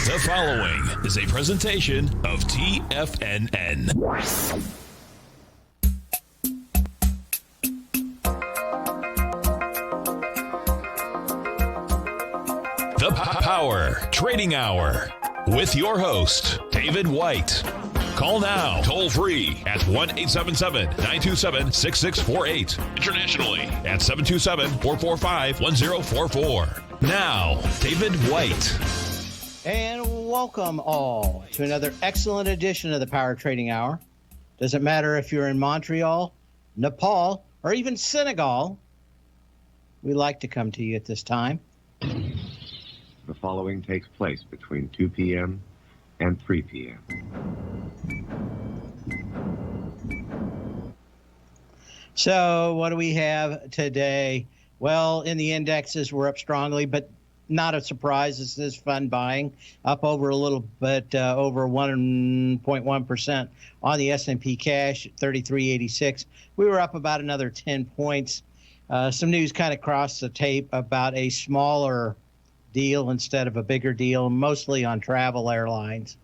The following is a presentation of TFNN. The Power Trading Hour with your host, David White. Call now, toll free at 1-877-927-6648. Internationally at 727-445-1044. Now, David White. And welcome all to another excellent edition of the Power Trading Hour. Doesn't matter if you're in Montreal, Nepal, or even Senegal. We like to come to you at this time. The following takes place between 2 p.m. and 3 p.m. So what do we have today? Well, in the indexes, we're up strongly, but not a surprise. This is fun buying, up over a little bit, over 1.1% on the S&P cash at 33.86. We were up about another 10 points. Some news kind of crossed the tape about a smaller deal instead of a bigger deal, mostly on travel airlines.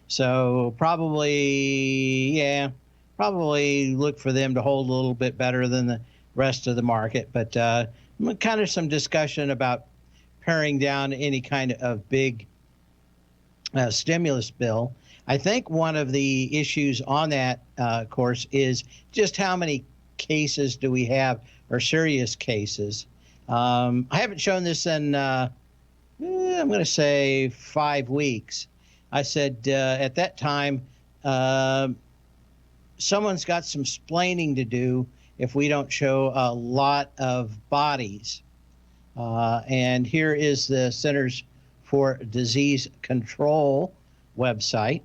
So probably look for them to hold a little bit better than the rest of the market. But kind of some discussion about paring down any kind of big stimulus bill. I think one of the issues on that, of course, is just how many cases do we have, or serious cases. I haven't shown this in, I'm going to say 5 weeks. I said at that time, someone's got some splaining to do if we don't show a lot of bodies. And here is the Centers for Disease Control website.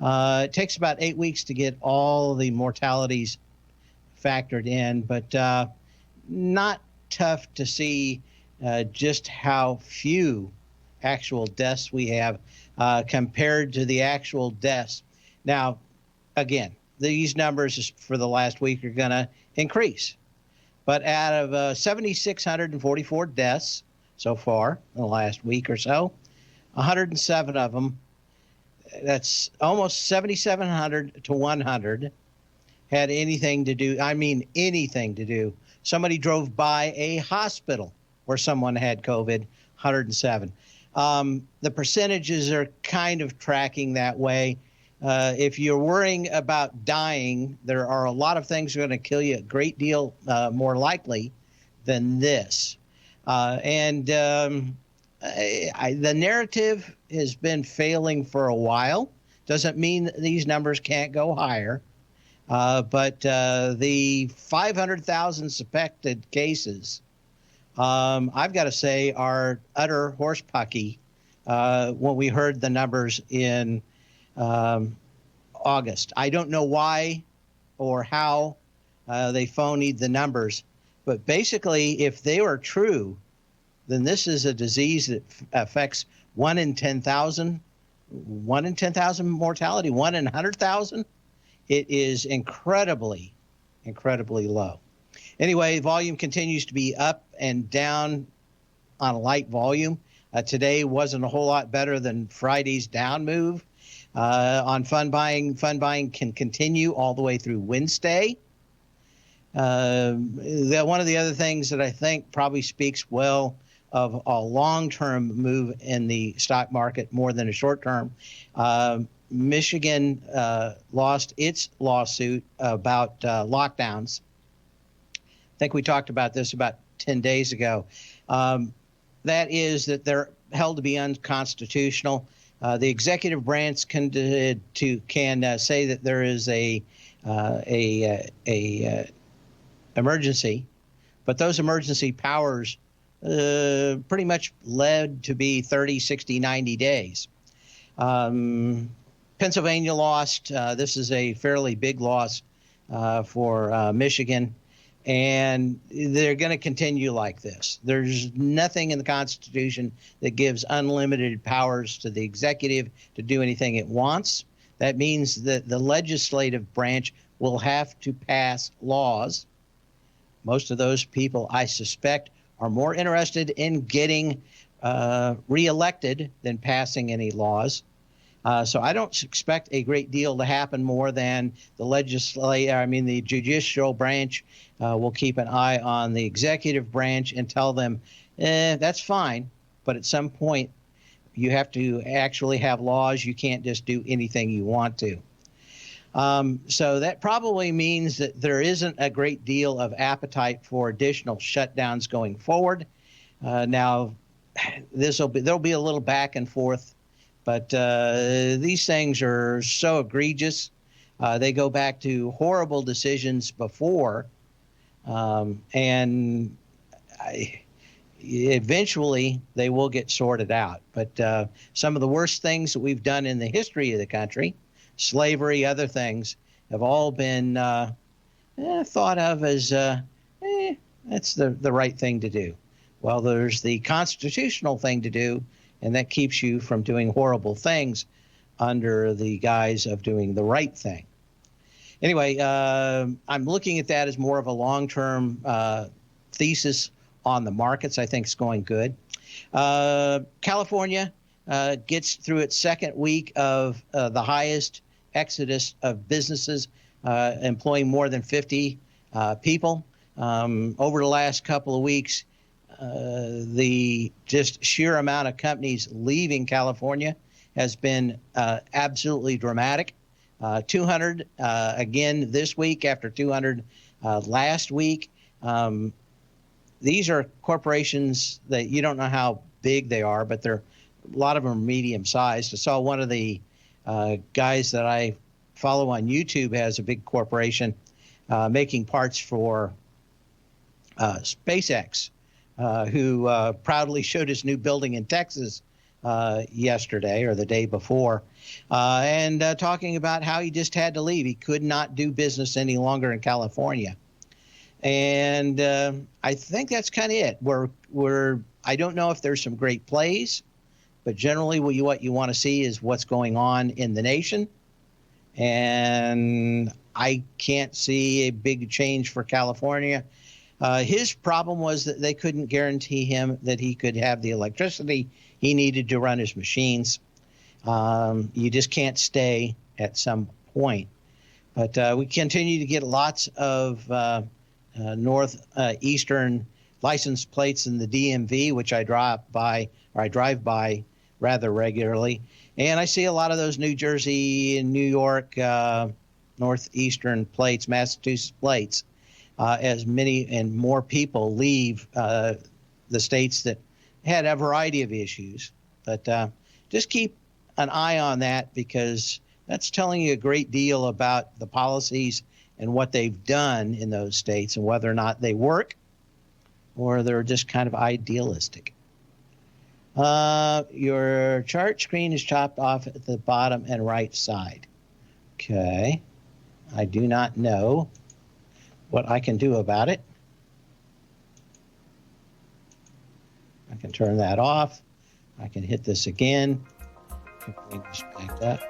It takes about 8 weeks to get all the mortalities factored in, but not tough to see just how few actual deaths we have compared to the actual deaths. Now, again, these numbers for the last week are going to increase. But out of 7,644 deaths so far in the last week or so, 107 of them, that's almost 7,700 to 100, had anything to do, anything to do. Somebody drove by a hospital where someone had COVID, 107. The percentages are kind of tracking that way. If you're worrying about dying, there are a lot of things that are going to kill you a great deal more likely than this. The narrative has been failing for a while. Doesn't mean that these numbers can't go higher. But the 500,000 suspected cases, I've got to say, are utter horsepucky when we heard the numbers in August. I don't know why or how they phonied the numbers, but basically, if they were true, then this is a disease that affects 1 in 10,000 mortality, 1 in 100,000. It is incredibly, incredibly low. Anyway, volume continues to be up and down on a light volume. Today wasn't a whole lot better than Friday's down move. On fun buying can continue all the way through Wednesday. One of the other things that I think probably speaks well of a long-term move in the stock market more than a short-term, Michigan lost its lawsuit about lockdowns. I think we talked about this about 10 days ago. That is that they're held to be unconstitutional. The executive branch can say that there is a emergency, but those emergency powers pretty much led to be 30, 60, 90 days. Pennsylvania lost. This is a fairly big loss for Michigan. And they're going to continue like this. There's nothing in the Constitution that gives unlimited powers to the executive to do anything it wants. That means that the legislative branch will have to pass laws. Most of those people, I suspect, are more interested in getting reelected than passing any laws. So I don't expect a great deal to happen more than the judicial branch will keep an eye on the executive branch and tell them, that's fine, but at some point you have to actually have laws. You can't just do anything you want to. So that probably means that there isn't a great deal of appetite for additional shutdowns going forward. Now, there'll be a little back and forth, but these things are so egregious. They go back to horrible decisions before, and eventually they will get sorted out. But some of the worst things that we've done in the history of the country, slavery, other things, have all been thought of as that's the right thing to do. Well, there's the constitutional thing to do, and that keeps you from doing horrible things under the guise of doing the right thing. Anyway, I'm looking at that as more of a long-term thesis on the markets. I think it's going good. California gets through its second week of the highest exodus of businesses employing more than 50 people. Over the last couple of weeks, the just sheer amount of companies leaving California has been absolutely dramatic. 200 again this week after 200 last week. These are corporations that you don't know how big they are, but a lot of them are medium sized. I saw one of the guys that I follow on YouTube has a big corporation making parts for SpaceX, who proudly showed his new building in Texas yesterday or the day before, and talking about how he just had to leave. He could not do business any longer in California. And I think that's kind of it. I don't know if there's some great plays, but generally what you want to see is what's going on in the nation. And I can't see a big change for California. His problem was that they couldn't guarantee him that he could have the electricity he needed to run his machines. You just can't stay at some point. But we continue to get lots of northeastern license plates in the DMV, which I drive by rather regularly. And I see a lot of those New Jersey and New York northeastern plates, Massachusetts plates, as many and more people leave the states that had a variety of issues. But just keep an eye on that, because that's telling you a great deal about the policies and what they've done in those states and whether or not they work or they're just kind of idealistic. Your chart screen is chopped off at the bottom and right side. Okay. I do not know what I can do about it. I can turn that off. I can hit this again. Like that.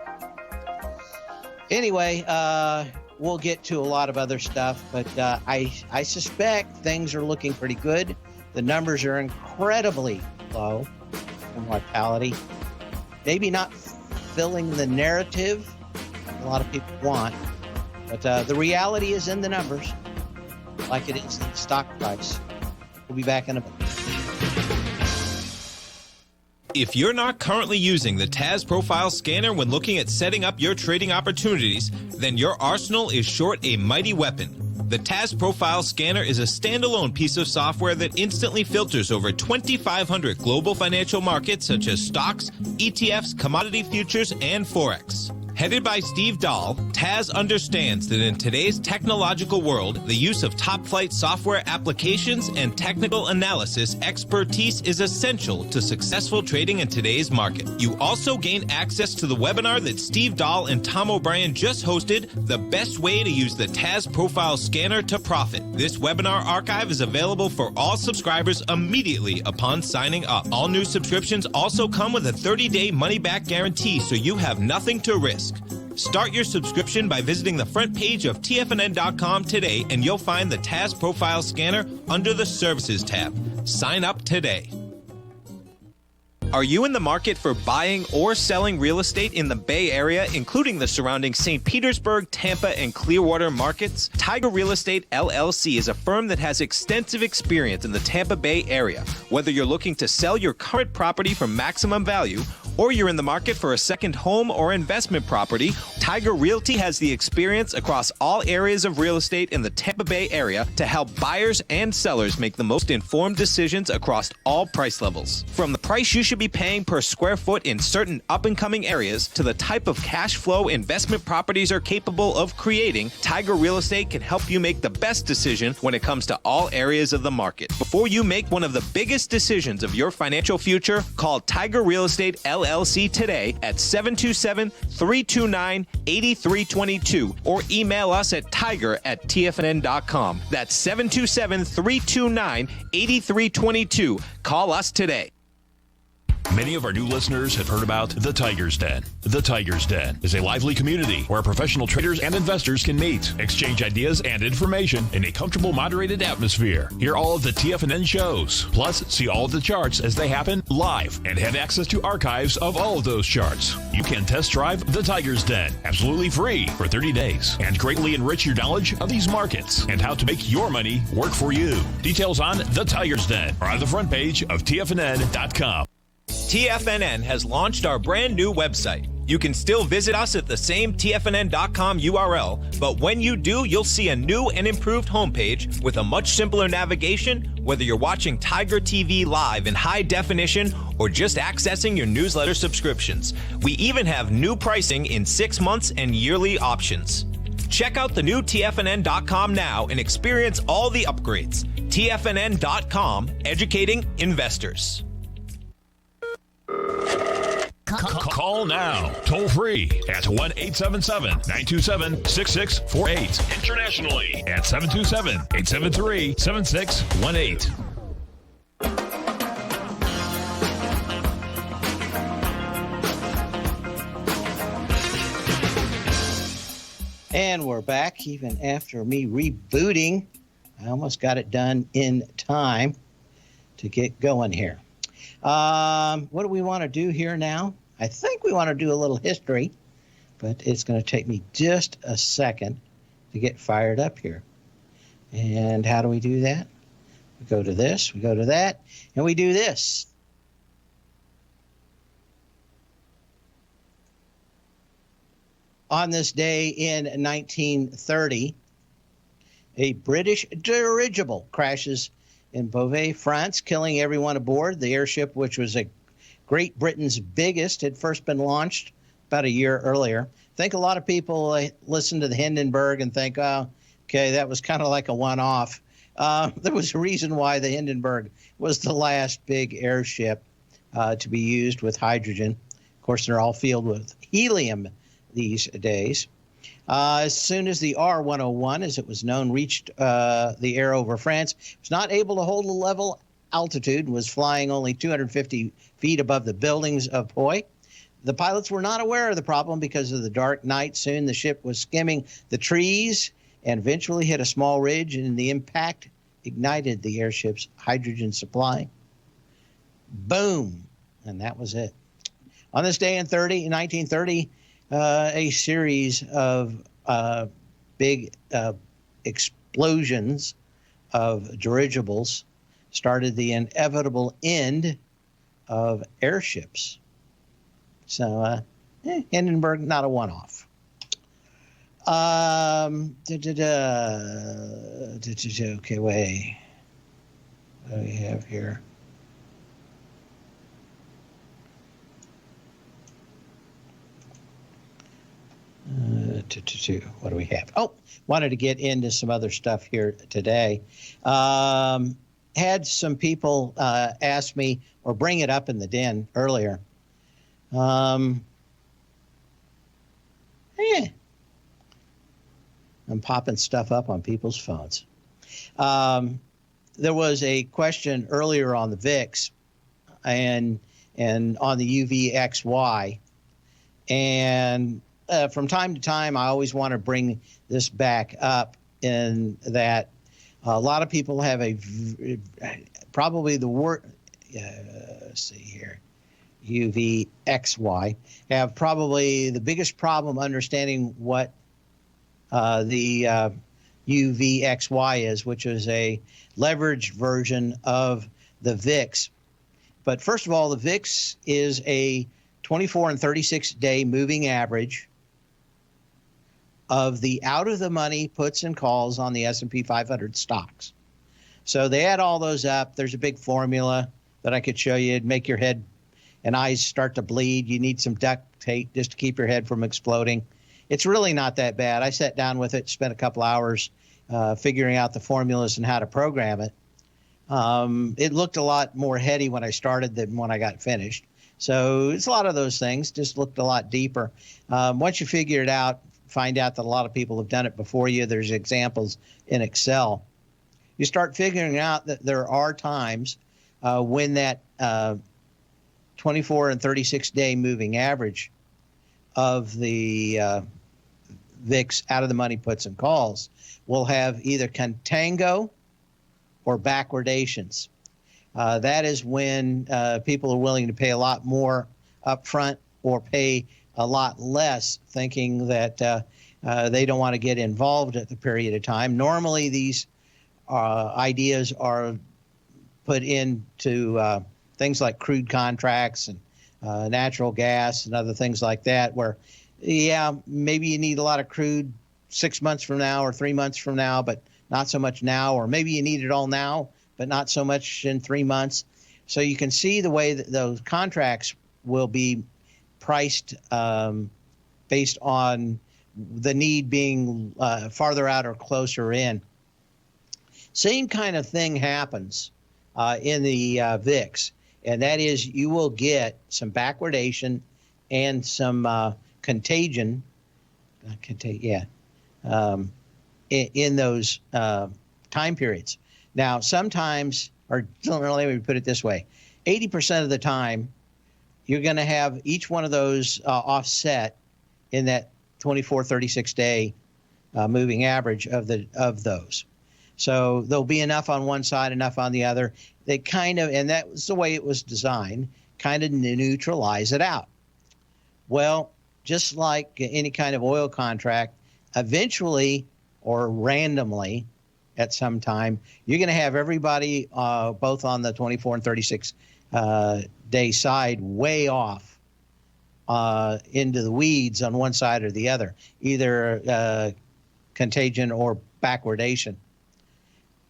Anyway, we'll get to a lot of other stuff, but I suspect things are looking pretty good. The numbers are incredibly low for mortality. Maybe not filling the narrative a lot of people want, but the reality is in the numbers, like it is in the stock price. We'll be back in a bit. If you're not currently using the TAS Profile Scanner when looking at setting up your trading opportunities, then your arsenal is short a mighty weapon. The TAS Profile Scanner is a standalone piece of software that instantly filters over 2,500 global financial markets such as stocks, ETFs, commodity futures, and Forex. Headed by Steve Dahl, TAS understands that in today's technological world, the use of top-flight software applications and technical analysis expertise is essential to successful trading in today's market. You also gain access to the webinar that Steve Dahl and Tom O'Brien just hosted, The Best Way to Use the TAS Profile Scanner to Profit. This webinar archive is available for all subscribers immediately upon signing up. All new subscriptions also come with a 30-day money-back guarantee, so you have nothing to risk. Start your subscription by visiting the front page of TFNN.com today, and you'll find the TAS Profile Scanner under the Services tab. Sign up today. Are you in the market for buying or selling real estate in the Bay Area, including the surrounding St. Petersburg, Tampa, and Clearwater markets? Tiger Real Estate LLC is a firm that has extensive experience in the Tampa Bay area. Whether you're looking to sell your current property for maximum value, or you're in the market for a second home or investment property, Tiger Realty has the experience across all areas of real estate in the Tampa Bay area to help buyers and sellers make the most informed decisions across all price levels. From the price you should be paying per square foot in certain up-and-coming areas to the type of cash flow investment properties are capable of creating, Tiger Real Estate can help you make the best decision when it comes to all areas of the market. Before you make one of the biggest decisions of your financial future, call Tiger Real Estate LLC today at 727-329-8322 or email us at tiger@tfnn.com. That's 727-329-8322. Call us today. Many of our new listeners have heard about the Tiger's Den. The Tiger's Den is a lively community where professional traders and investors can meet, exchange ideas and information in a comfortable, moderated atmosphere. Hear all of the TFNN shows, plus see all of the charts as they happen live and have access to archives of all of those charts. You can test drive the Tiger's Den absolutely free for 30 days and greatly enrich your knowledge of these markets and how to make your money work for you. Details on the Tiger's Den are on the front page of TFNN.com. TFNN has launched our brand new website. You can still visit us at the same TFNN.com URL, but when you do, you'll see a new and improved homepage with a much simpler navigation, whether you're watching Tiger TV live in high definition or just accessing your newsletter subscriptions. We even have new pricing in 6 months and yearly options. Check out the new TFNN.com now and experience all the upgrades. TFNN.com, educating investors. Call now, toll free at 1-877-927-6648. Internationally at 727-873-7618. And we're back, even after me rebooting. I almost got it done in time to get going here. What do we want to do here now? I think we want to do a little history, but it's going to take me just a second to get fired up here. And how do we do that? We go to this, we go to that, and we do this. On this day in 1930, a British dirigible crashes in Beauvais, France, killing everyone aboard. The airship, which was Great Britain's biggest, had first been launched about a year earlier. I think a lot of people listen to the Hindenburg and think, oh, okay, that was kind of like a one-off. There was a reason why the Hindenburg was the last big airship to be used with hydrogen. Of course, they're all filled with helium these days. As soon as the R-101, as it was known, reached the air over France, it was not able to hold a level altitude and was flying only 250 feet above the buildings of Poix. The pilots were not aware of the problem because of the dark night. Soon the ship was skimming the trees and eventually hit a small ridge, and the impact ignited the airship's hydrogen supply. Boom! And that was it. On this day in 1930, a series of big explosions of dirigibles started the inevitable end of airships. So, Hindenburg, not a one-off. Okay, wait. What do we have here? What do we have? Oh, wanted to get into some other stuff here today. Had some people ask me or bring it up in the den earlier. I'm popping stuff up on people's phones. There was a question earlier on the VIX and on the UVXY, and from time to time, I always want to bring this back up in that a lot of people have probably the worst. Let's see here. UVXY, have probably the biggest problem understanding what the UVXY is, which is a leveraged version of the VIX. But first of all, the VIX is a 24 and 36-day moving average of the out-of-the-money puts and calls on the S&P 500 stocks. So they add all those up. There's a big formula that I could show you. It'd make your head and eyes start to bleed. You need some duct tape just to keep your head from exploding. It's really not that bad. I sat down with it, spent a couple hours figuring out the formulas and how to program it. It looked a lot more heady when I started than when I got finished. So it's a lot of those things, just looked a lot deeper. Once you figure it out, find out that a lot of people have done it before you. There's examples in Excel. You start figuring out that there are times when that 24 and 36-day moving average of the VIX out of the money puts and calls will have either contango or backwardations. That is when people are willing to pay a lot more upfront or pay a lot less, thinking that they don't want to get involved at the period of time. Normally, these ideas are put into things like crude contracts and natural gas and other things like that, where, yeah, maybe you need a lot of crude 6 months from now or 3 months from now, but not so much now, or maybe you need it all now, but not so much in 3 months. So you can see the way that those contracts will be priced based on the need being farther out or closer in. Same kind of thing happens in the VIX, and that is you will get some backwardation and some contagion. In those time periods. Now, sometimes, or let me put it this way, 80% of the time, you're going to have each one of those offset in that 24, 36-day moving average of those. So there'll be enough on one side, enough on the other. They kind of, and that was the way it was designed, kind of neutralize it out. Well, just like any kind of oil contract, eventually or randomly at some time, you're going to have everybody both on the 24 and 36 day side way off into the weeds on one side or the other, either contagion or backwardation.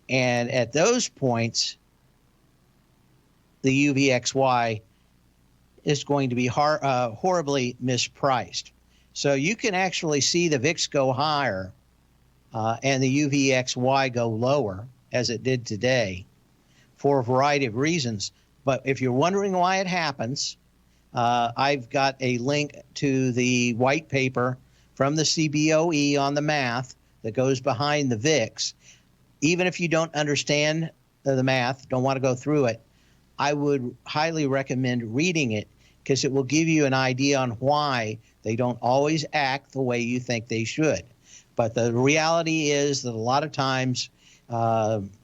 And at those points, the UVXY is going to be horribly mispriced. So you can actually see the VIX go higher and the UVXY go lower, as it did today, for a variety of reasons. But if you're wondering why it happens, I've got a link to the white paper from the CBOE on the math that goes behind the VIX. Even if you don't understand the math, don't want to go through it, I would highly recommend reading it, because it will give you an idea on why they don't always act the way you think they should. But the reality is that a lot of times,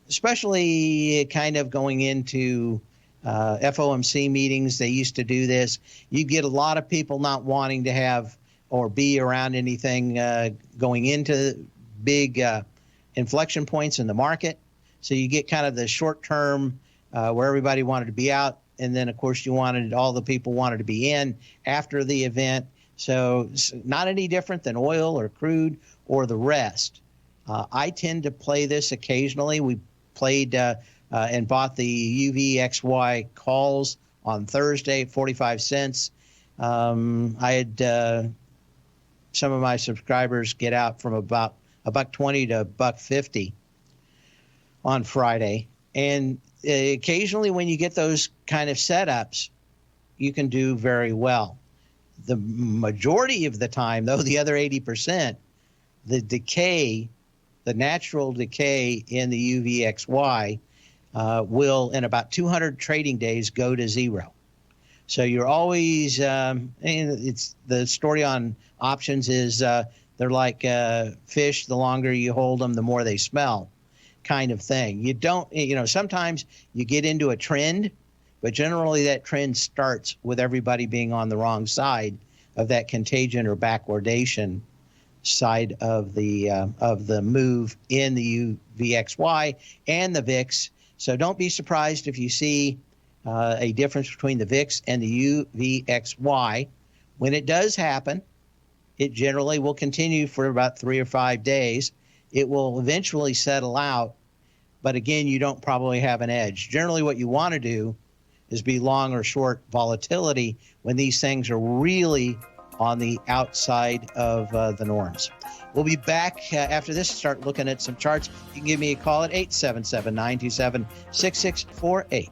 especially kind of going into FOMC meetings, they used to do this. You get a lot of people not wanting to have or be around anything going into big inflection points in the market. So you get kind of the short term where everybody wanted to be out. And then, of course, all the people wanted to be in after the event. So it's not any different than oil or crude or the rest. I tend to play this occasionally. We played and bought the UVXY calls on Thursday at 45 cents. I had some of my subscribers get out from about $1.20 to $1.50 on Friday. And occasionally when you get those kind of setups, you can do very well. The majority of the time, though, the other 80%, the decay, the natural decay in the UVXY will, in about 200 trading days, go to zero. So you're always, and it's the story on options is they're like fish. The longer you hold them, the more they smell, kind of thing. You don't, sometimes you get into a trend but generally that trend starts with everybody being on the wrong side of that contagion or backwardation side of the move in the UVXY and the VIX. So don't be surprised if you see a difference between the VIX and the UVXY. When it does happen, it generally will continue for about 3 or 5 days. It will eventually settle out, but again, you don't probably have an edge. Generally, what you want to do is be long or short volatility when these things are really on the outside of the norms. We'll be back after this, start looking at some charts. You can give me a call at 877-927-6648.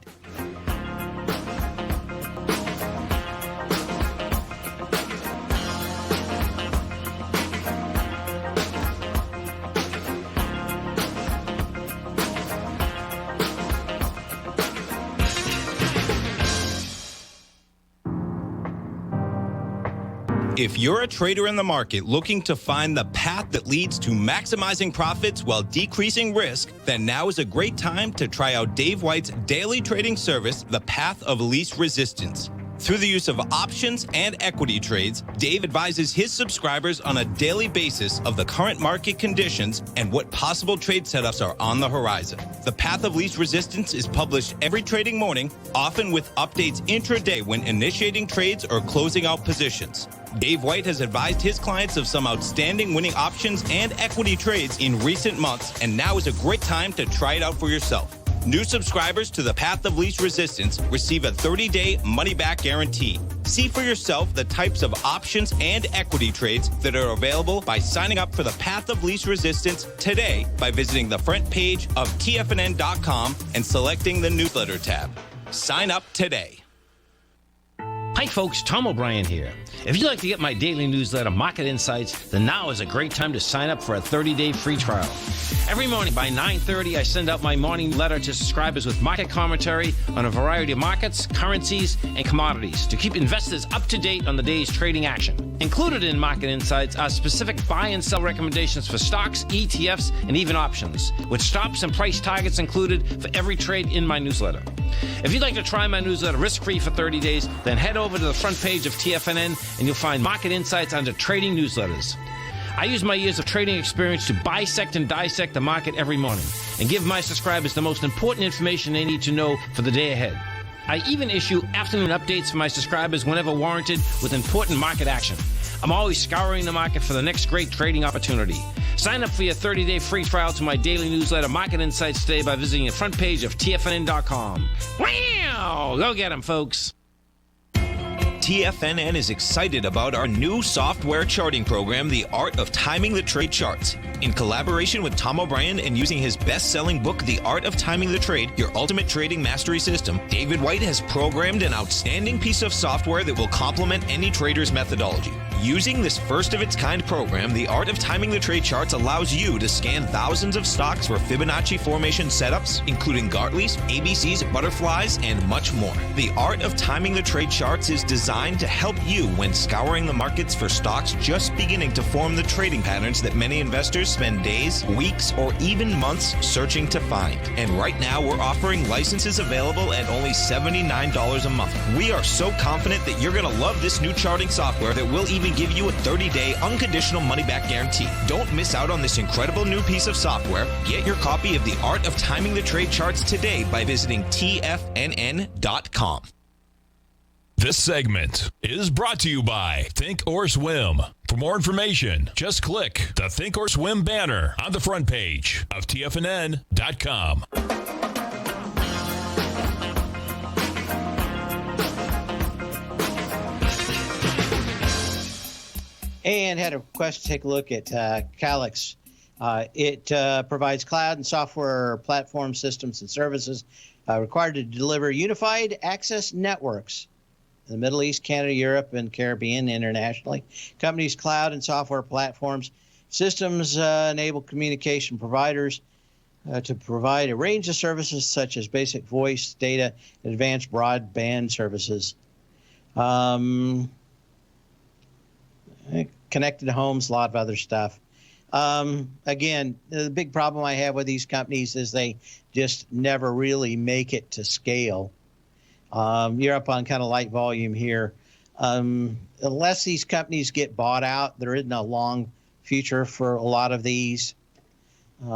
If you're a trader in the market looking to find the path that leads to maximizing profits while decreasing risk, then now is a great time to try out Dave White's daily trading service, The Path of Least Resistance. Through the use of options and equity trades, Dave advises his subscribers on a daily basis of the current market conditions and what possible trade setups are on the horizon. The Path of Least Resistance is published every trading morning, often with updates intraday when initiating trades or closing out positions. Dave White has advised his clients of some outstanding winning options and equity trades in recent months, and now is a great time to try it out for yourself. New subscribers to the Path of Least Resistance receive a 30-day money-back guarantee. See for yourself the types of options and equity trades that are available by signing up for the Path of Least Resistance today by visiting the front page of TFNN.com and selecting the newsletter tab. Sign up today. Hi folks, Tom O'Brien here. If you'd like to get my daily newsletter, Market Insights, then now is a great time to sign up for a 30-day free trial. Every morning by 9:30, I send out my morning letter to subscribers with market commentary on a variety of markets, currencies, and commodities to keep investors up to date on the day's trading action. Included in Market Insights are specific buy and sell recommendations for stocks, ETFs, and even options, with stops and price targets included for every trade in my newsletter. If you'd like to try my newsletter risk-free for 30 days, then head over to the front page of TFNN and you'll find Market Insights under Trading Newsletters. I use my years of trading experience to bisect and dissect the market every morning and give my subscribers the most important information they need to know for the day ahead. I even issue afternoon updates for my subscribers whenever warranted with important market action. I'm always scouring the market for the next great trading opportunity. Sign up for your 30-day free trial to my daily newsletter, Market Insights, today by visiting the front page of TFNN.com. Wow! Go get them, folks. TFNN is excited about our new software charting program, The Art of Timing the Trade Charts. In collaboration with Tom O'Brien and using his best-selling book, The Art of Timing the Trade, Your Ultimate Trading Mastery System, David White has programmed an outstanding piece of software that will complement any trader's methodology. Using this first-of-its-kind program, The Art of Timing the Trade Charts allows you to scan thousands of stocks for Fibonacci formation setups, including Gartleys, ABCs, butterflies, and much more. The Art of Timing the Trade Charts is designed to help you when scouring the markets for stocks just beginning to form the trading patterns that many investors spend days, weeks, or even months searching to find. And right now, we're offering licenses available at only $79 a month. We are so confident that you're going to love this new charting software that will even give you a 30-day unconditional money-back guarantee. Don't miss out on this incredible new piece of software. Get your copy of The Art of Timing the Trade Charts today by visiting TFNN.com. This segment is brought to you by Think or Swim. For more information, just click the Think or Swim banner on the front page of TFNN.com. And had a request to take a look at Calix. It provides cloud and software platform systems and services required to deliver unified access networks in the Middle East, Canada, Europe, and Caribbean internationally. Companies' cloud and software platforms systems enable communication providers to provide a range of services such as basic voice, data, and advanced broadband services. Connected homes, a lot of other stuff. Again, the big problem I have with these companies is they just never really make it to scale. You're up on kind of light volume here. Unless these companies get bought out, there isn't a long future for a lot of these. We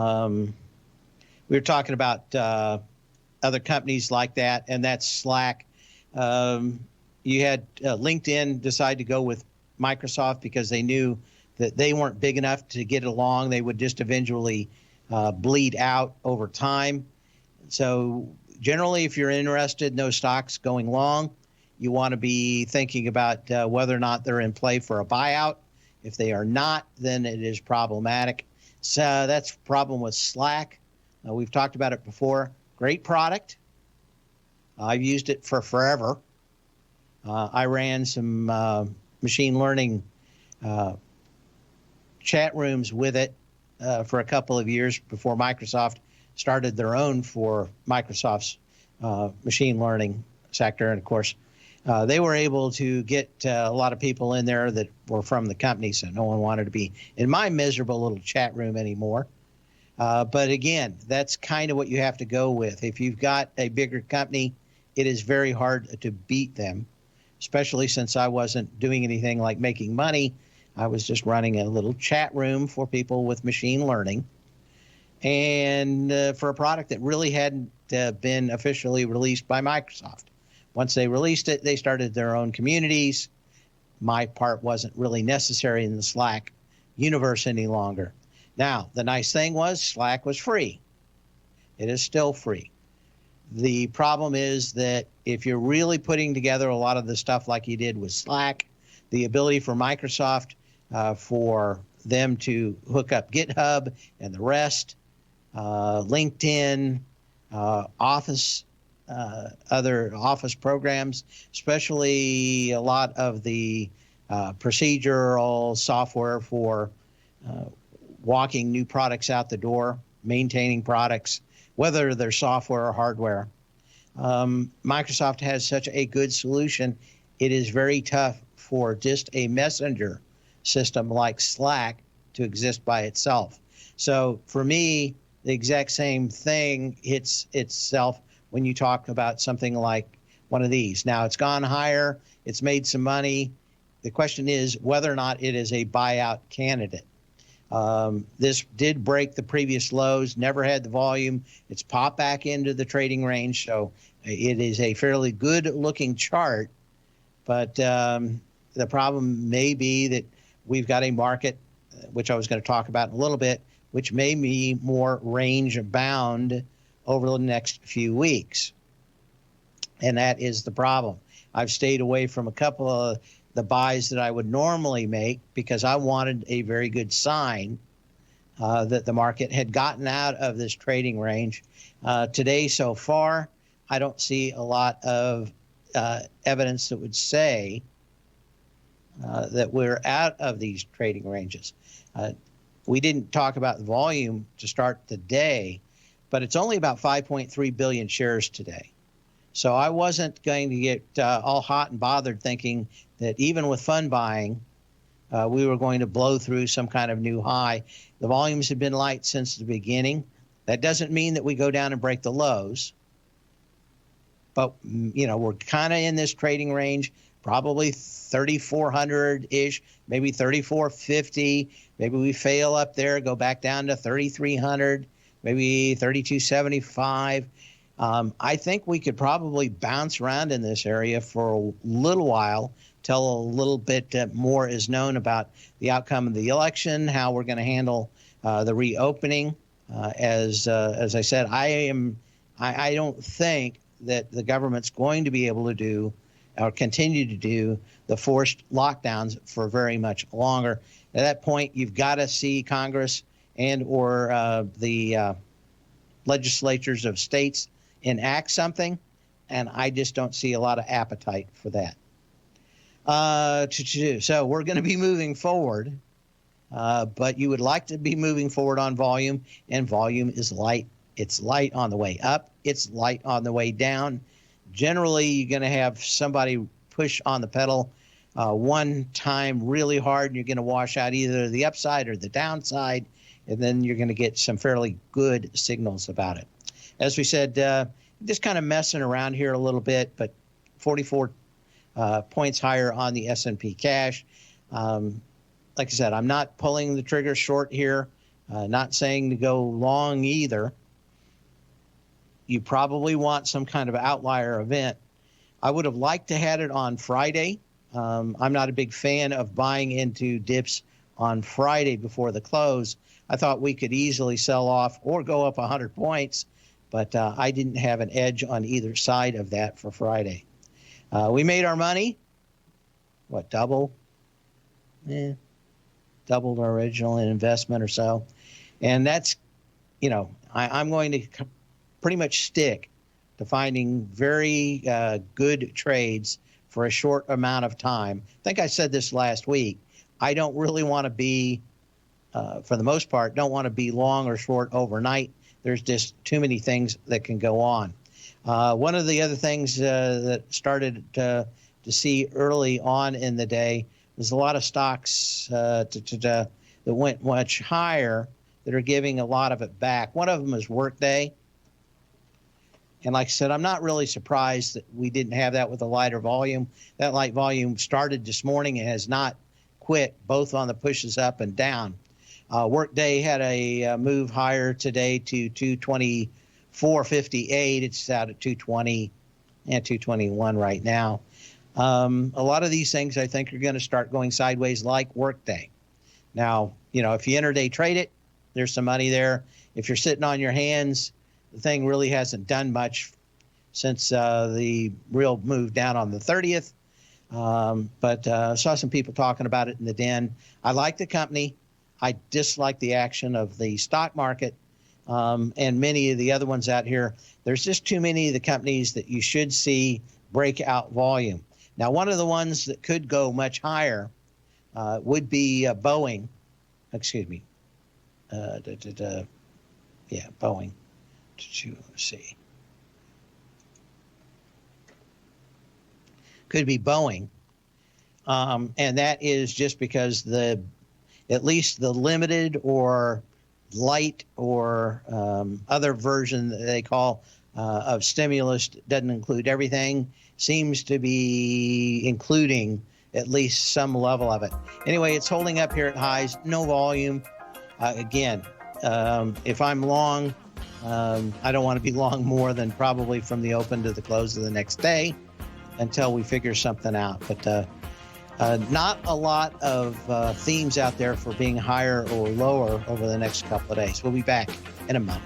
were talking about other companies like that, and that's Slack. You had LinkedIn decide to go with Microsoft because they knew that they weren't big enough to get along. They would just eventually bleed out over time. So generally, if you're interested in those stocks going long, you want to be thinking about whether or not they're in play for a buyout. If they are not, then it is problematic. So that's the problem with Slack. We've talked about it before. Great product. I've used it for forever. I ran some machine learning chat rooms with it for a couple of years before Microsoft started their own for Microsoft's machine learning sector. And of course, they were able to get a lot of people in there that were from the company, so no one wanted to be in my miserable little chat room anymore. But again, that's kind of what you have to go with. If you've got a bigger company, it is very hard to beat them, especially since I wasn't doing anything like making money. I was just running a little chat room for people with machine learning, and for a product that really hadn't been officially released by Microsoft. Once they released it, they started their own communities. My part wasn't really necessary in the Slack universe any longer. Now, the nice thing was Slack was free. It is still free. The problem is that if you're really putting together a lot of the stuff like you did with Slack, the ability for Microsoft for them to hook up GitHub and the rest, LinkedIn, Office, other Office programs, especially a lot of the procedural software for walking new products out the door, maintaining products, whether they're software or hardware. Microsoft has such a good solution. It is very tough for just a messenger system like Slack to exist by itself. So for me, the exact same thing hits itself when you talk about something like one of these. Now, it's gone higher. It's made some money. The question is whether or not it is a buyout candidate. This did break the previous lows, never had the volume. It's popped back into the trading range, so it is a fairly good-looking chart. But the problem may be that we've got a market, which I was going to talk about in a little bit, which may be more range-bound over the next few weeks. And that is the problem. I've stayed away from a couple of the buys that I would normally make because I wanted a very good sign that the market had gotten out of this trading range. Today, so far, I don't see a lot of evidence that would say that we're out of these trading ranges. We didn't talk about the volume to start the day, but it's only about 5.3 billion shares today. So I wasn't going to get all hot and bothered thinking that even with fund buying, we were going to blow through some kind of new high. The volumes have been light since the beginning. That doesn't mean that we go down and break the lows. But, you know, we're kind of in this trading range, probably 3,400-ish, maybe 3,450. Maybe we fail up there, go back down to 3,300, maybe 3,275. I think we could probably bounce around in this area for a little while till a little bit more is known about the outcome of the election, how we're going to handle the reopening. As I said, I don't think that the government's going to be able to do or continue to do the forced lockdowns for very much longer. At that point, you've got to see Congress and or the legislatures of states enact something, and I just don't see a lot of appetite for that. So we're going to be moving forward, but you would like to be moving forward on volume, and volume is light. It's light on the way up. It's light on the way down. Generally, you're going to have somebody push on the pedal one time really hard, and you're going to wash out either the upside or the downside, and then you're going to get some fairly good signals about it. As we said, just kind of messing around here a little bit, but 44 points higher on the S&P cash. Like I said, I'm not pulling the trigger short here, not saying to go long either. You probably want some kind of outlier event. I would have liked to had it on Friday. I'm not a big fan of buying into dips on Friday before the close. I thought we could easily sell off or go up 100 points, but I didn't have an edge on either side of that for Friday. We made our money. What, double? Doubled our original investment or so. And that's, I'm going to pretty much stick to finding very good trades for a short amount of time. I think I said this last week. I don't really want to be, for the most part, don't want to be long or short overnight. There's just too many things that can go on. One of the other things that started to see early on in the day was a lot of stocks that went much higher that are giving a lot of it back. One of them is Workday. And like I said, I'm not really surprised that we didn't have that with a lighter volume. That light volume started this morning and has not quit, both on the pushes up and down. Workday had a move higher today to 224.58. It's out at 220 and 221 right now. A lot of these things I think are going to start going sideways like Workday. Now, if you intraday trade it, there's some money there. If you're sitting on your hands, the thing really hasn't done much since the real move down on the 30th. But saw some people talking about it in the den. I like the company. I dislike the action of the stock market and many of the other ones out here. There's just too many of the companies that you should see break out volume. Now, one of the ones that could go much higher would be Boeing. Excuse me. Boeing. Let's see. Could be Boeing. And that is just because at least the limited or light or other version that they call of stimulus doesn't include everything, seems to be including at least some level of it. Anyway, it's holding up here at highs, no volume. Again, if I'm long, I don't want to be long more than probably from the open to the close of the next day until we figure something out. But not a lot of themes out there for being higher or lower over the next couple of days. We'll be back in a moment.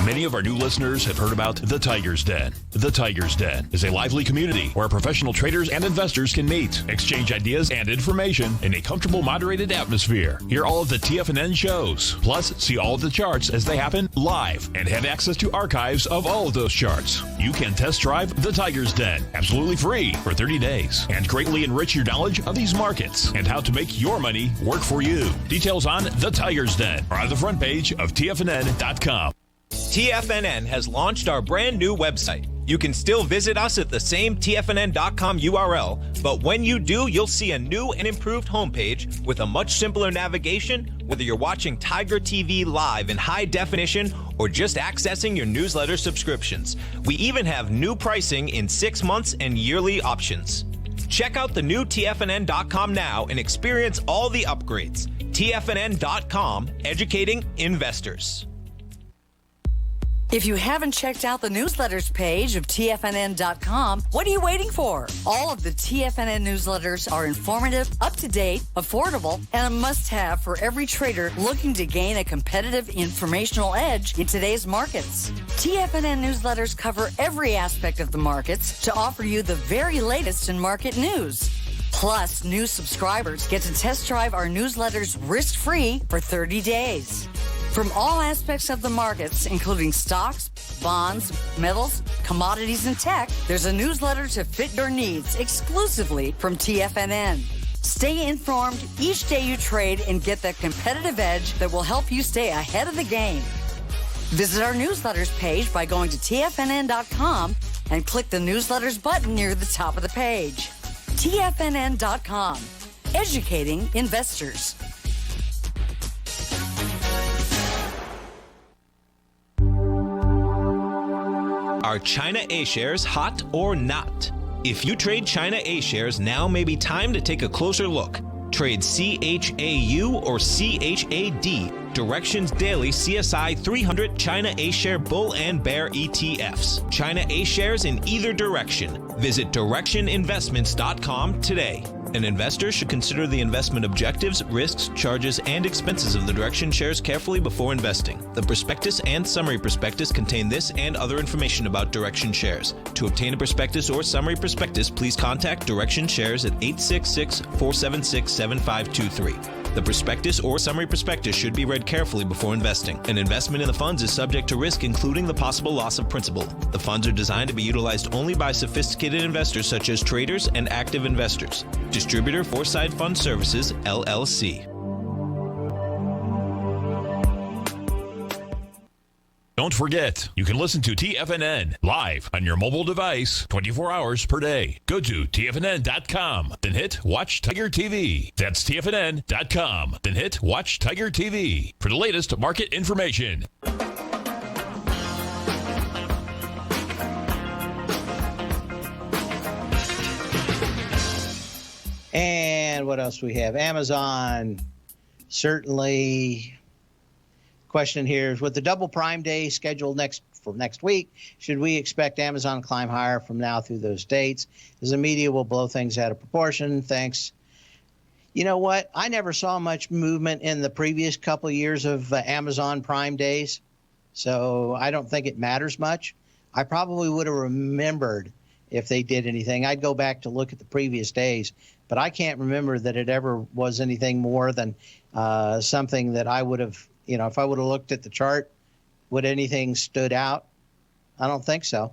Many of our new listeners have heard about The Tiger's Den. The Tiger's Den is a lively community where professional traders and investors can meet, exchange ideas and information in a comfortable, moderated atmosphere. Hear all of the TFNN shows, plus see all of the charts as they happen live and have access to archives of all of those charts. You can test drive The Tiger's Den absolutely free for 30 days and greatly enrich your knowledge of these markets and how to make your money work for you. Details on The Tiger's Den are on the front page of TFNN.com. TFNN has launched our brand new website. You can still visit us at the same TFNN.com URL, but when you do, you'll see a new and improved homepage with a much simpler navigation, whether you're watching Tiger TV live in high definition or just accessing your newsletter subscriptions. We even have new pricing in 6 months and yearly options. Check out the new TFNN.com now and experience all the upgrades. TFNN.com, educating investors. If you haven't checked out the newsletters page of TFNN.com, what are you waiting for? All of the TFNN newsletters are informative, up-to-date, affordable, and a must-have for every trader looking to gain a competitive informational edge in today's markets. TFNN newsletters cover every aspect of the markets to offer you the very latest in market news. Plus, new subscribers get to test drive our newsletters risk-free for 30 days. From all aspects of the markets, including stocks, bonds, metals, commodities, and tech, there's a newsletter to fit your needs exclusively from TFNN. Stay informed each day you trade and get that competitive edge that will help you stay ahead of the game. Visit our newsletters page by going to TFNN.com and click the newsletters button near the top of the page. TFNN.com, educating investors. Are China A shares hot or not? If you trade China A shares, now may be time to take a closer look. Trade CHAU or CHAD, Directions Daily CSI 300 China A Share Bull and Bear ETFs. China A shares in either direction. Visit directioninvestments.com today. An investor should consider the investment objectives, risks, charges, and expenses of the Direction shares carefully before investing. The prospectus and summary prospectus contain this and other information about Direction shares. To obtain a prospectus or summary prospectus, please contact Direction shares at 866-476-7523. The prospectus or summary prospectus should be read carefully before investing. An investment in the funds is subject to risk, including the possible loss of principal. The funds are designed to be utilized only by sophisticated investors such as traders and active investors. Distributor Foreside Fund Services, LLC. Don't forget, you can listen to TFNN live on your mobile device 24 hours per day. Go to TFNN.com, then hit Watch Tiger TV. That's TFNN.com, then hit Watch Tiger TV for the latest market information. And what else do we have? Amazon, certainly. Question here is, with the double Prime Day scheduled for next week, should we expect Amazon to climb higher from now through those dates? As the media will blow things out of proportion. Thanks. You know what? I never saw much movement in the previous couple of years of Amazon Prime Days, so I don't think it matters much. I probably would have remembered if they did anything. I'd go back to look at the previous days, but I can't remember that it ever was anything more than something that I would have, if I would have looked at the chart, would anything stood out? I don't think so.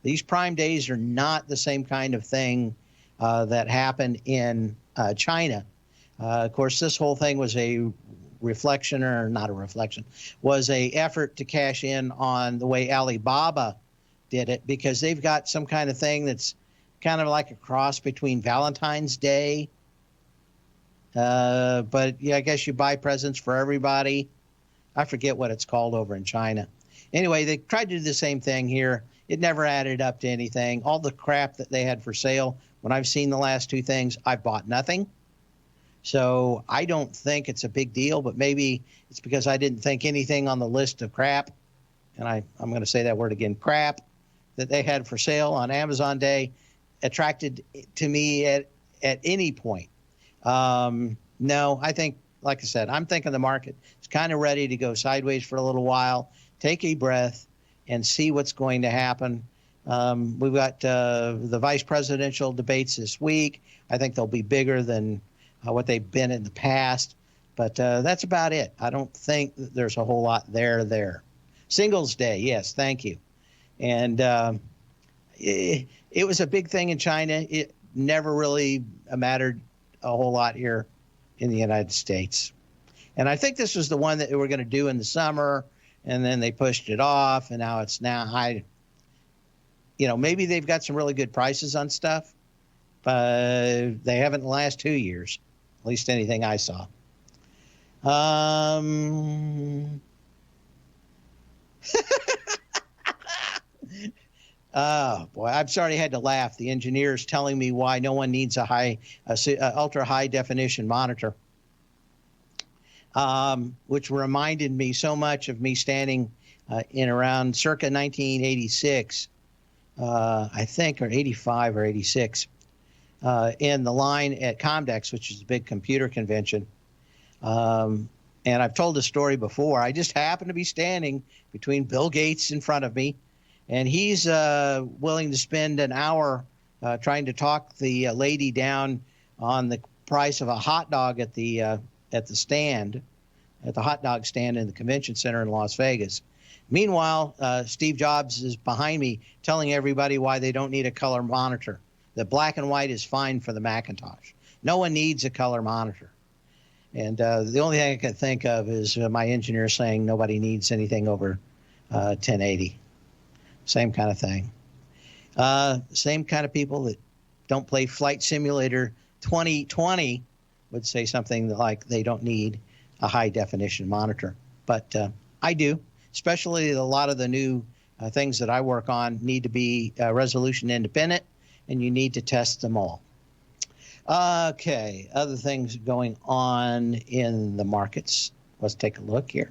These Prime Days are not the same kind of thing that happened in China. Of course, this whole thing was a reflection, or not a reflection, was a effort to cash in on the way Alibaba did it, because they've got some kind of thing that's kind of like a cross between Valentine's Day. But yeah, I guess you buy presents for everybody. I forget what it's called over in China. Anyway, they tried to do the same thing here. It never added up to anything. All the crap that they had for sale, when I've seen the last two things, I bought nothing. So I don't think it's a big deal, but maybe it's because I didn't think anything on the list of crap, and I'm going to say that word again, crap, that they had for sale on Amazon Day attracted to me at any point. No, I think, like I said, I'm thinking the market is kind of ready to go sideways for a little while, take a breath, and see what's going to happen. We've got the vice presidential debates this week. I think they'll be bigger than what they've been in the past, but that's about it. I don't think that there's a whole lot there. Singles Day, yes, thank you. And it was a big thing in China. It never really mattered a whole lot here in the United States. And I think this was the one that they were going to do in the summer, and then they pushed it off, and now it's maybe they've got some really good prices on stuff, but they haven't in the last 2 years, at least anything I saw. Oh, boy, I'm sorry I had to laugh. The engineer's telling me why no one needs a ultra high definition monitor, which reminded me so much of me standing in around circa 1986, I think, or 85 or 86, in the line at Comdex, which is a big computer convention. And I've told the story before. I just happened to be standing between Bill Gates in front of me, and he's willing to spend an hour trying to talk the lady down on the price of a hot dog at the hot dog stand in the convention center in Las Vegas. Meanwhile, Steve Jobs is behind me telling everybody why they don't need a color monitor. That black and white is fine for the Macintosh. No one needs a color monitor. And the only thing I can think of is my engineer saying nobody needs anything over 1080. Same kind of thing. Same kind of people that don't play Flight Simulator 2020 would say something like they don't need a high definition monitor. But I do, especially a lot of the new things that I work on need to be resolution independent, and you need to test them all. Okay, other things going on in the markets. Let's take a look here.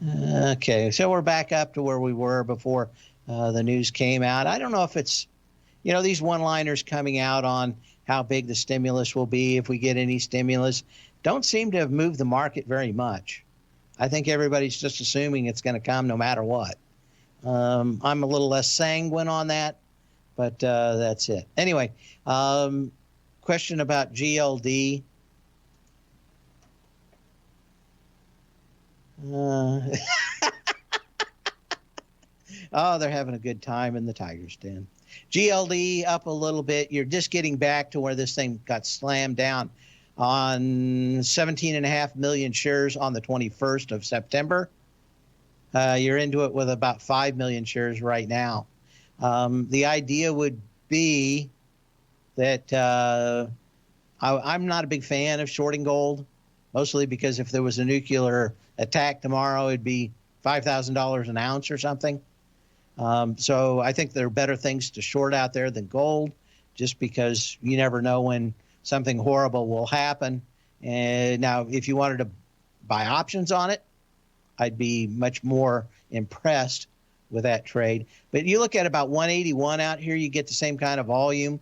Okay, so we're back up to where we were before the news came out. I don't know if it's, these one-liners coming out on how big the stimulus will be, if we get any stimulus, don't seem to have moved the market very much. I think everybody's just assuming it's going to come no matter what. I'm a little less sanguine on that, but that's it. Anyway, question about GLD. Oh, they're having a good time in the Tiger's Den. GLD up a little bit. You're just getting back to where this thing got slammed down on 17.5 million shares on the 21st of September. You're into it with about 5 million shares right now. The idea would be that I'm not a big fan of shorting gold, mostly because if there was a nuclear attack tomorrow, it'd be $5,000 an ounce or something. So I think there are better things to short out there than gold, just because you never know when something horrible will happen. And now, if you wanted to buy options on it, I'd be much more impressed with that trade. But you look at about 181 out here, you get the same kind of volume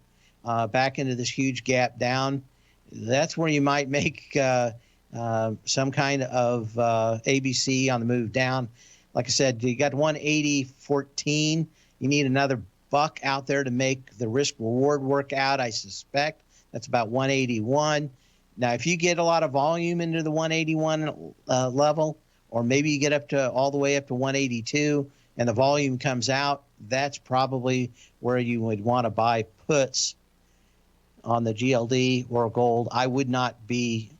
back into this huge gap down. That's where you might make some kind of ABC on the move down. Like I said, you got 180.14. You need another buck out there to make the risk reward work out, I suspect. That's about 181. Now, if you get a lot of volume into the 181 level, or maybe you get up to all the way up to 182 and the volume comes out, that's probably where you would want to buy puts on the GLD or gold. I would not be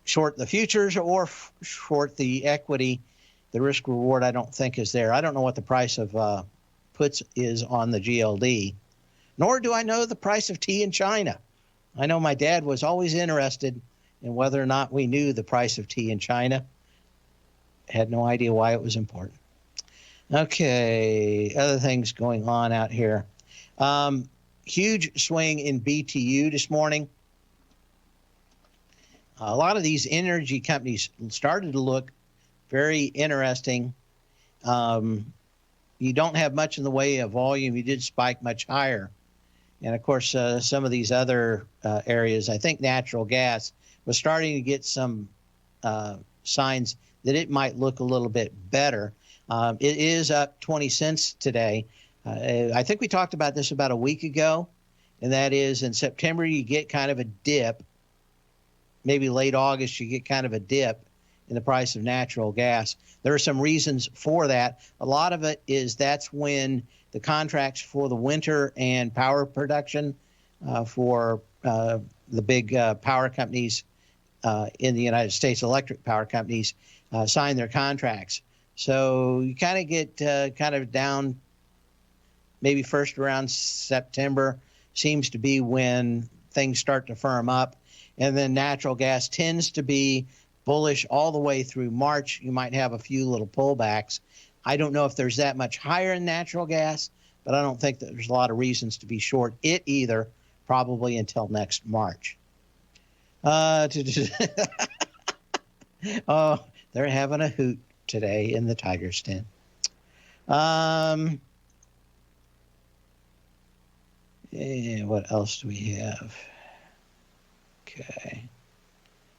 short the futures or short the equity. The risk reward, I don't think, is there. I don't know what the price of puts is on the GLD, nor do I know the price of tea in China. I know my dad was always interested in whether or not we knew the price of tea in China. Had no idea why it was important. Okay, other things going on out here. Huge swing in BTU this morning. A lot of these energy companies started to look very interesting. You don't have much in the way of volume. You did spike much higher. And, of course, some of these other areas, I think natural gas was starting to get some signs that it might look a little bit better. It is up 20 cents today. I think we talked about this about a week ago, and that is in September you get kind of a dip. Maybe late August you get kind of a dip in the price of natural gas. There are some reasons for that. A lot of it is that's when the contracts for the winter and power production for the big power companies in the United States, electric power companies, sign their contracts. So you kind of get kind of down maybe first around September seems to be when things start to firm up. And then natural gas tends to be bullish all the way through March. You might have a few little pullbacks. I don't know if there's that much higher in natural gas, but I don't think that there's a lot of reasons to be short it either, probably until next March. Oh, they're having a hoot today in the Tiger's Den. What else do we have? Okay.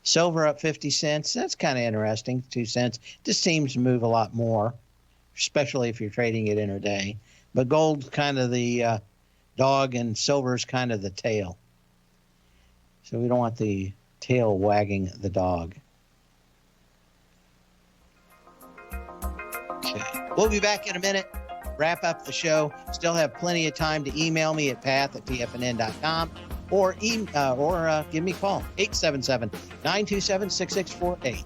Silver up 50 cents. That's kind of interesting, 2 cents. Just seems to move a lot more, especially if you're trading it intraday. But gold's kind of the dog and silver's kind of the tail. So we don't want the tail wagging the dog. Okay. We'll be back in a minute. Wrap up the show. Still have plenty of time to email me at path@tfnn.com or give me a call, 877-927-6648.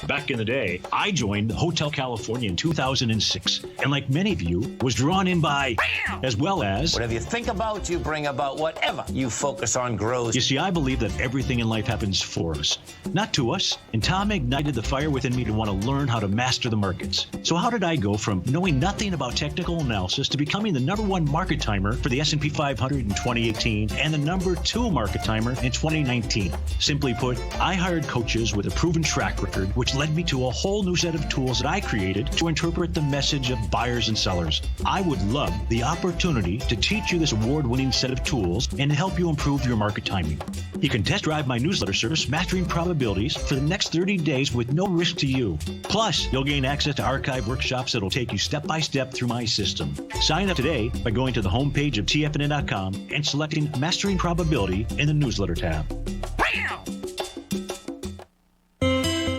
Back in the day, I joined Hotel California in 2006, and like many of you, was drawn in by, as well as... Whatever you think about, you bring about. Whatever you focus on grows. You see, I believe that everything in life happens for us, not to us. And Tom ignited the fire within me to want to learn how to master the markets. So how did I go from knowing nothing about technical analysis to becoming the #1 market timer for the S&P 500 in 2018 and the #2 market timer in 2019? Simply put, I hired coaches with a proven track record, which led me to a whole new set of tools that I created to interpret the message of buyers and sellers. I would love the opportunity to teach you this award-winning set of tools and to help you improve your market timing. You can test drive my newsletter service, Mastering Probabilities, for the next 30 days with no risk to you. Plus, you'll gain access to archive workshops that will take you step by step through my system. Sign up today by going to the homepage of TFNN.com and selecting Mastering Probability in the newsletter tab.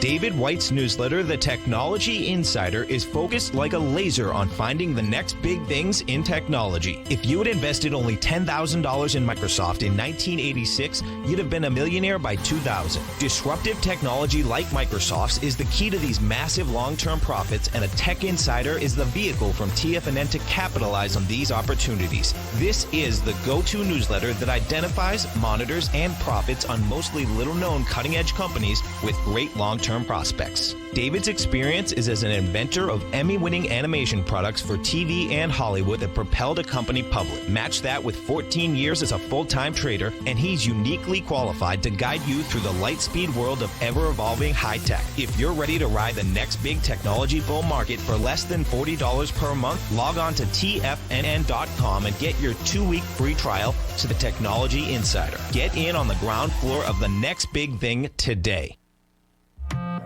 David White's newsletter, The Technology Insider, is focused like a laser on finding the next big things in technology. If you had invested only $10,000 in Microsoft in 1986, you'd have been a millionaire by 2000. Disruptive technology like Microsoft's is the key to these massive long-term profits, and a Tech Insider is the vehicle from TFNN to capitalize on these opportunities. This is the go-to newsletter that identifies, monitors, and profits on mostly little-known cutting-edge companies with great long-term prospects. David's experience is as an inventor of Emmy-winning animation products for TV and Hollywood that propelled a company public. Match that with 14 years as a full-time trader, and he's uniquely qualified to guide you through the light-speed world of ever-evolving high-tech. If you're ready to ride the next big technology bull market for less than $40 per month, log on to TFNN.com and get your 2-week free trial to the Technology Insider. Get in on the ground floor of the next big thing today.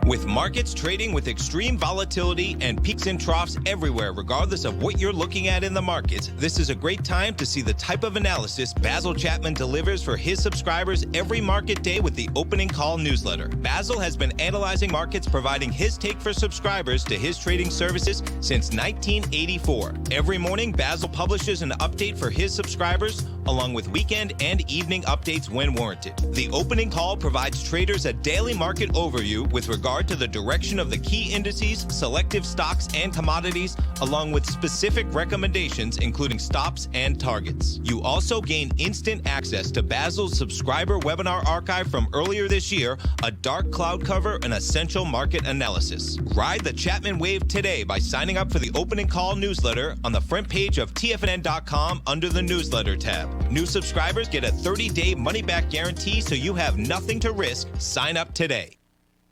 With markets trading with extreme volatility and peaks and troughs everywhere, regardless of what you're looking at in the markets, this is a great time to see the type of analysis Basil Chapman delivers for his subscribers every market day with the Opening Call newsletter. Basil has been analyzing markets, providing his take for subscribers to his trading services since 1984. Every morning, Basil publishes an update for his subscribers, along with weekend and evening updates when warranted. The Opening Call provides traders a daily market overview with regard to the direction of the key indices, selective stocks, and commodities, along with specific recommendations, including stops and targets. You also gain instant access to Basil's subscriber webinar archive from earlier this year, a dark cloud cover, and essential market analysis. Ride the Chapman wave today by signing up for the Opening Call newsletter on the front page of TFNN.com under the newsletter tab. New subscribers get a 30-day money-back guarantee, so you have nothing to risk. Sign up today.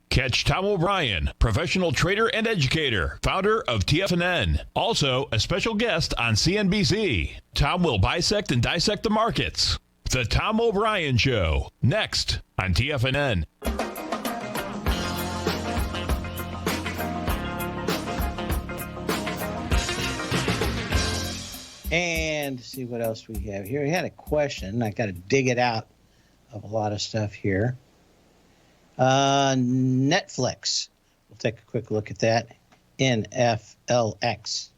Catch Tom O'Brien, professional trader and educator, founder of TFNN. Also, a special guest on CNBC. Tom will bisect and dissect the markets. The Tom O'Brien Show, next on TFNN. And see what else we have here. We had a question. I got to dig it out of a lot of stuff here. Netflix. We'll take a quick look at that. NFLX.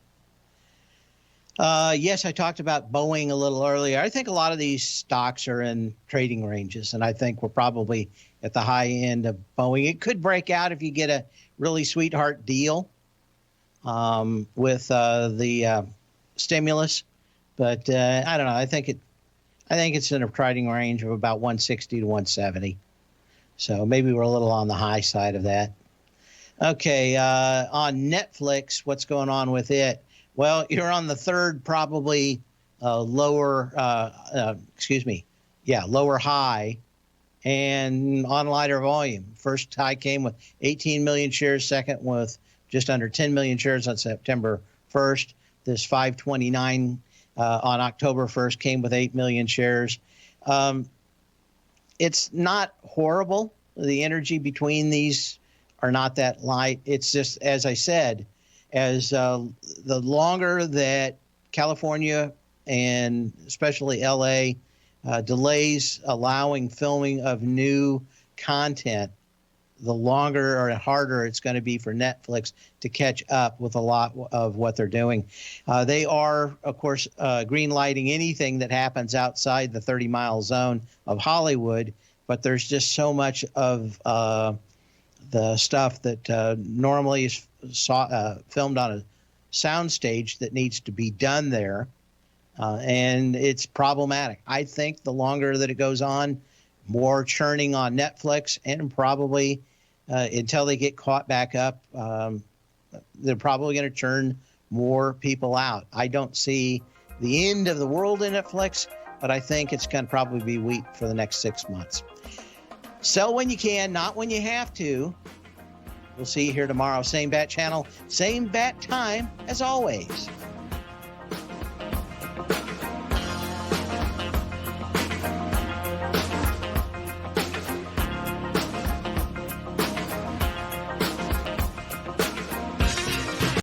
Yes, I talked about Boeing a little earlier. I think a lot of these stocks are in trading ranges, and I think we're probably at the high end of Boeing. It could break out if you get a really sweetheart deal with the stimulus, but I don't know. I think it's in a trading range of about 160 to 170. So maybe we're a little on the high side of that. Okay, on Netflix, what's going on with it? Well, you're on the third probably lower high, and on lighter volume. First high came with 18 million shares, second with just under 10 million shares on September 1st. This 529 on October 1st came with 8 million shares. It's not horrible. The energy between these are not that light. It's just, as I said, as the longer that California and especially LA delays allowing filming of new content, the longer or harder it's going to be for Netflix to catch up with a lot of what they're doing. They are, of course, green lighting anything that happens outside the 30-mile zone of Hollywood, but there's just so much of the stuff that normally is filmed on a soundstage that needs to be done there. And it's problematic. I think the longer that it goes on, more churning on Netflix, and probably until they get caught back up, they're probably going to churn more people out. I don't see the end of the world in Netflix, but I think it's going to probably be weak for the next 6 months. Sell when you can, not when you have to. We'll see you here tomorrow. Same bat channel, same bat time as always.